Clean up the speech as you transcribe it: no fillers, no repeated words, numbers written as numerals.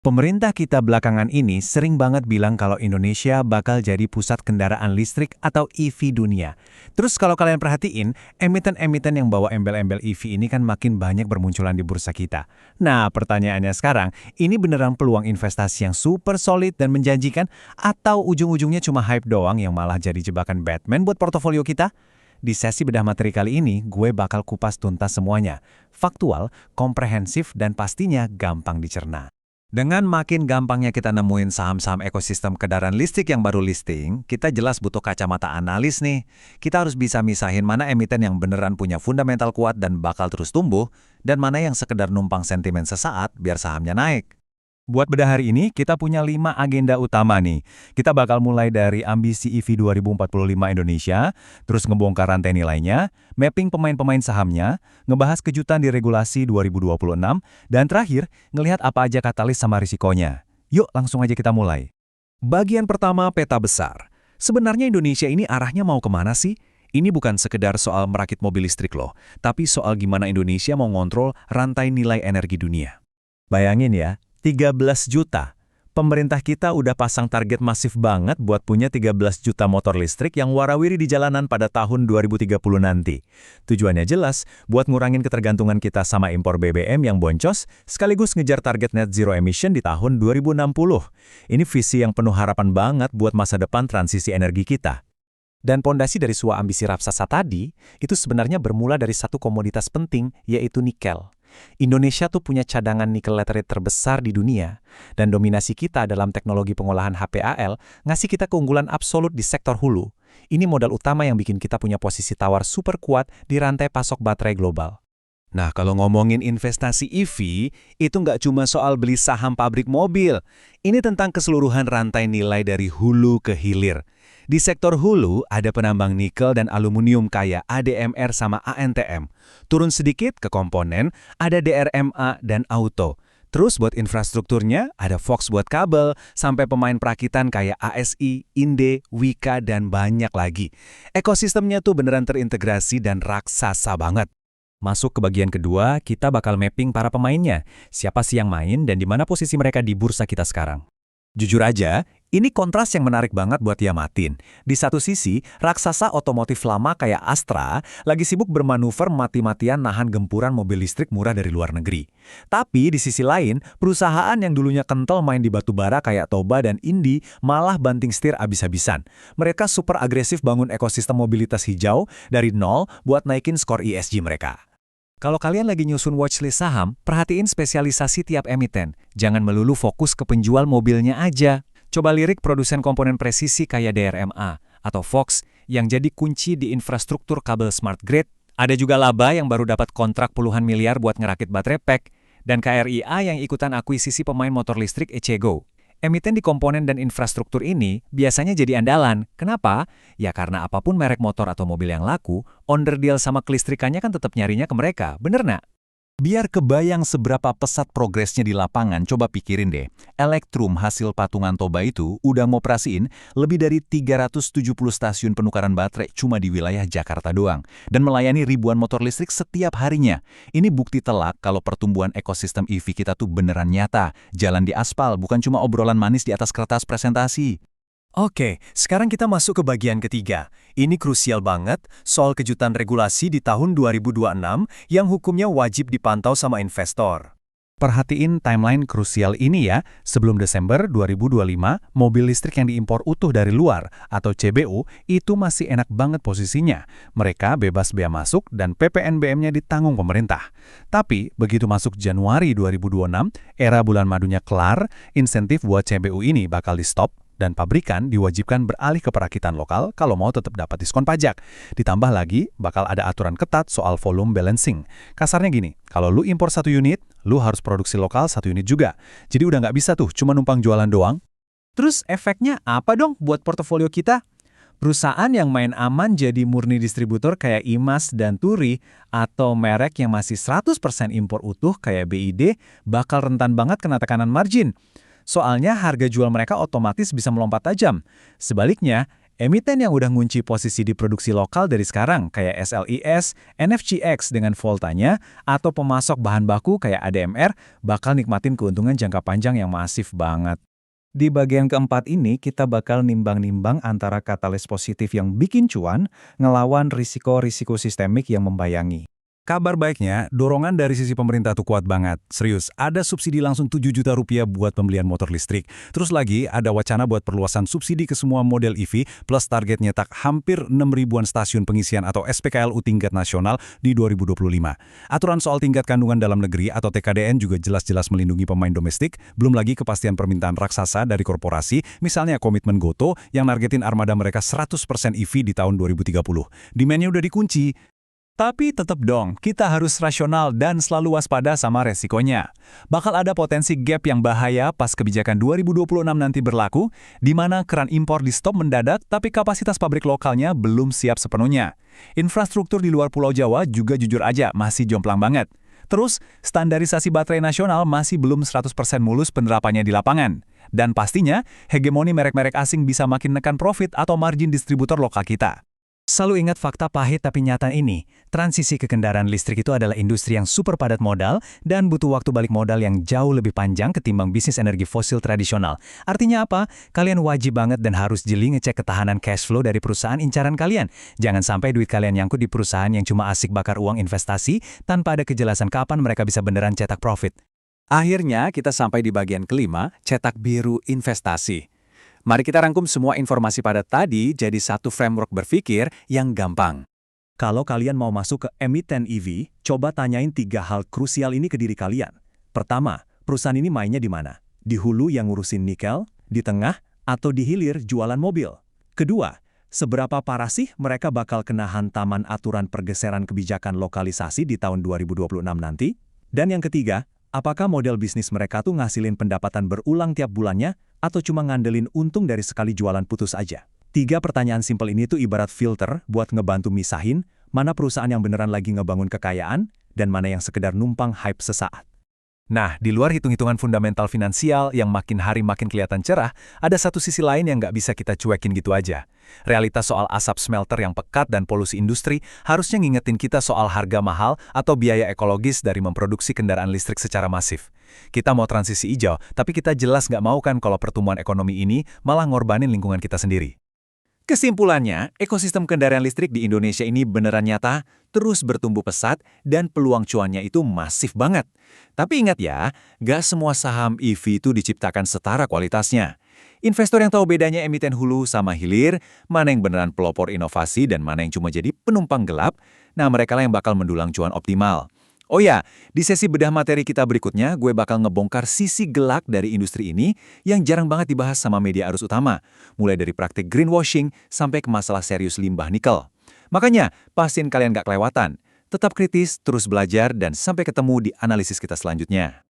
Pemerintah kita belakangan ini sering banget bilang kalau Indonesia bakal jadi pusat kendaraan listrik atau EV dunia. Terus kalau kalian perhatiin, emiten-emiten yang bawa embel-embel EV ini kan makin banyak bermunculan di bursa kita. Nah, pertanyaannya sekarang, ini beneran peluang investasi yang super solid dan menjanjikan atau ujung-ujungnya cuma hype doang yang malah jadi jebakan Batman buat portofolio kita? Di sesi bedah materi kali ini, gue bakal kupas tuntas semuanya. Faktual, komprehensif, dan pastinya gampang dicerna. Dengan makin gampangnya kita nemuin saham-saham ekosistem kendaraan listrik yang baru listing, kita jelas butuh kacamata analis nih. Kita harus bisa misahin mana emiten yang beneran punya fundamental kuat dan bakal terus tumbuh, dan mana yang sekedar numpang sentimen sesaat biar sahamnya naik. Buat bedah hari ini, kita punya 5 agenda utama nih. Kita bakal mulai dari ambisi EV 2045 Indonesia, terus ngebongkar rantai nilainya, mapping pemain-pemain sahamnya, ngebahas kejutan di regulasi 2026, dan terakhir, ngelihat apa aja katalis sama risikonya. Yuk, langsung aja kita mulai. Bagian pertama, peta besar. Sebenarnya Indonesia ini arahnya mau kemana sih? Ini bukan sekedar soal merakit mobil listrik loh, tapi soal gimana Indonesia mau ngontrol rantai nilai energi dunia. Bayangin ya, 13 juta. Pemerintah kita udah pasang target masif banget buat punya 13 juta motor listrik yang warawiri di jalanan pada tahun 2030 nanti. Tujuannya jelas, buat ngurangin ketergantungan kita sama impor BBM yang boncos, sekaligus ngejar target net zero emission di tahun 2060. Ini visi yang penuh harapan banget buat masa depan transisi energi kita. Dan pondasi dari sebuah ambisi raksasa tadi, itu sebenarnya bermula dari satu komoditas penting, yaitu nikel. Indonesia tuh punya cadangan nikel laterite terbesar di dunia, dan dominasi kita dalam teknologi pengolahan HPAL ngasih kita keunggulan absolut di sektor hulu. Ini modal utama yang bikin kita punya posisi tawar super kuat di rantai pasok baterai global. Nah, kalau ngomongin investasi EV, itu nggak cuma soal beli saham pabrik mobil. Ini tentang keseluruhan rantai nilai dari hulu ke hilir. Di sektor hulu, ada penambang nikel dan aluminium kayak ADMR sama ANTM. Turun sedikit ke komponen, ada DRMA dan auto. Terus buat infrastrukturnya, ada Fox buat kabel, sampai pemain perakitan kayak ASI, Inde, Wika, dan banyak lagi. Ekosistemnya tuh beneran terintegrasi dan raksasa banget. Masuk ke bagian kedua, kita bakal mapping para pemainnya. Siapa sih yang main dan di mana posisi mereka di bursa kita sekarang. Jujur aja, ini kontras yang menarik banget buat diamatin. Di satu sisi, raksasa otomotif lama kayak Astra lagi sibuk bermanuver mati-matian nahan gempuran mobil listrik murah dari luar negeri. Tapi di sisi lain, perusahaan yang dulunya kental main di batu bara kayak Toba dan Indi malah banting setir abis-abisan. Mereka super agresif bangun ekosistem mobilitas hijau dari nol buat naikin skor ESG mereka. Kalau kalian lagi nyusun watchlist saham, perhatiin spesialisasi tiap emiten. Jangan melulu fokus ke penjual mobilnya aja. Coba lirik produsen komponen presisi kayak DRMA atau Fox yang jadi kunci di infrastruktur kabel smart grid. Ada juga Laba yang baru dapat kontrak puluhan miliar buat ngerakit baterai pack. Dan KRIA yang ikutan akuisisi pemain motor listrik Echego. Emiten di komponen dan infrastruktur ini biasanya jadi andalan. Kenapa? Ya karena apapun merek motor atau mobil yang laku, onderdil sama kelistrikannya kan tetap nyarinya ke mereka, bener nggak? Biar kebayang seberapa pesat progresnya di lapangan, coba pikirin deh. Elektrum hasil patungan Toba itu udah ngoperasiin lebih dari 370 stasiun penukaran baterai cuma di wilayah Jakarta doang. Dan melayani ribuan motor listrik setiap harinya. Ini bukti telak kalau pertumbuhan ekosistem EV kita tuh beneran nyata. Jalan di aspal, bukan cuma obrolan manis di atas kertas presentasi. Oke, sekarang kita masuk ke bagian ketiga. Ini krusial banget soal kejutan regulasi di tahun 2026 yang hukumnya wajib dipantau sama investor. Perhatiin timeline krusial ini ya, sebelum Desember 2025, mobil listrik yang diimpor utuh dari luar atau CBU itu masih enak banget posisinya. Mereka bebas bea masuk dan PPNBM-nya ditanggung pemerintah. Tapi begitu masuk Januari 2026, era bulan madunya kelar, insentif buat CBU ini bakal di-stop. Dan pabrikan diwajibkan beralih ke perakitan lokal kalau mau tetap dapat diskon pajak. Ditambah lagi, bakal ada aturan ketat soal volume balancing. Kasarnya gini, kalau lu impor 1 unit, lu harus produksi lokal 1 unit juga. Jadi udah nggak bisa tuh cuma numpang jualan doang. Terus efeknya apa dong buat portofolio kita? Perusahaan yang main aman jadi murni distributor kayak Imas dan Turi atau merek yang masih 100% impor utuh kayak BID bakal rentan banget kena tekanan margin. Soalnya harga jual mereka otomatis bisa melompat tajam. Sebaliknya, Emiten yang udah ngunci posisi di produksi lokal dari sekarang, kayak SLIS, NFCX dengan voltanya, atau pemasok bahan baku kayak ADMR, bakal nikmatin keuntungan jangka panjang yang masif banget. Di bagian keempat ini, kita bakal nimbang-nimbang antara katalis positif yang bikin cuan, ngelawan risiko-risiko sistemik yang membayangi. Kabar baiknya, dorongan dari sisi pemerintah tuh kuat banget. Serius, ada subsidi langsung 7 juta rupiah buat pembelian motor listrik. Terus lagi, ada wacana buat perluasan subsidi ke semua model EV, plus target nyetak hampir 6 ribuan stasiun pengisian atau SPKLU tingkat nasional di 2025. Aturan soal tingkat kandungan dalam negeri atau TKDN juga jelas-jelas melindungi pemain domestik, belum lagi kepastian permintaan raksasa dari korporasi, misalnya komitmen Goto yang nargetin armada mereka 100% EV di tahun 2030. Demand-nya udah dikunci. Tapi tetap dong, kita harus rasional dan selalu waspada sama resikonya. Bakal ada potensi gap yang bahaya pas kebijakan 2026 nanti berlaku, di mana keran impor di stop mendadak tapi kapasitas pabrik lokalnya belum siap sepenuhnya. Infrastruktur di luar Pulau Jawa juga jujur aja masih jomplang banget. Terus, standarisasi baterai nasional masih belum 100% mulus penerapannya di lapangan. Dan pastinya, hegemoni merek-merek asing bisa makin nekan profit atau margin distributor lokal kita. Selalu ingat fakta pahit tapi nyata ini, transisi ke kendaraan listrik itu adalah industri yang super padat modal dan butuh waktu balik modal yang jauh lebih panjang ketimbang bisnis energi fosil tradisional. Artinya apa? Kalian wajib banget dan harus jeli ngecek ketahanan cash flow dari perusahaan incaran kalian. Jangan sampai duit kalian nyangkut di perusahaan yang cuma asik bakar uang investasi tanpa ada kejelasan kapan mereka bisa beneran cetak profit. Akhirnya kita sampai di bagian kelima, cetak biru investasi. Mari kita rangkum semua informasi pada tadi jadi satu framework berpikir yang gampang. Kalau kalian mau masuk ke emiten EV, coba tanyain 3 hal krusial ini ke diri kalian. Pertama, perusahaan ini mainnya di mana? Di hulu yang ngurusin nikel, di tengah, atau di hilir jualan mobil? Kedua, seberapa parah sih mereka bakal kena hantaman aturan pergeseran kebijakan lokalisasi di tahun 2026 nanti? Dan yang ketiga, apakah model bisnis mereka tuh ngasilin pendapatan berulang tiap bulannya atau cuma ngandelin untung dari sekali jualan putus aja? 3 pertanyaan simpel ini tuh ibarat filter buat ngebantu misahin mana perusahaan yang beneran lagi ngebangun kekayaan dan mana yang sekedar numpang hype sesaat. Nah, di luar hitung-hitungan fundamental finansial yang makin hari makin kelihatan cerah, ada satu sisi lain yang nggak bisa kita cuekin gitu aja. Realitas soal asap smelter yang pekat dan polusi industri harusnya ngingetin kita soal harga mahal atau biaya ekologis dari memproduksi kendaraan listrik secara masif. Kita mau transisi hijau, tapi kita jelas nggak mau kan kalau pertumbuhan ekonomi ini malah ngorbanin lingkungan kita sendiri. Kesimpulannya, ekosistem kendaraan listrik di Indonesia ini beneran nyata, terus bertumbuh pesat, dan peluang cuannya itu masif banget. Tapi ingat ya, gak semua saham EV itu diciptakan setara kualitasnya. Investor yang tahu bedanya emiten hulu sama hilir, mana yang beneran pelopor inovasi dan mana yang cuma jadi penumpang gelap, nah mereka lah yang bakal mendulang cuan optimal. Oh ya, di sesi bedah materi kita berikutnya, gue bakal ngebongkar sisi gelap dari industri ini yang jarang banget dibahas sama media arus utama, mulai dari praktik greenwashing sampai ke masalah serius limbah nikel. Makanya, pastiin kalian gak kelewatan. Tetap kritis, terus belajar, dan sampai ketemu di analisis kita selanjutnya.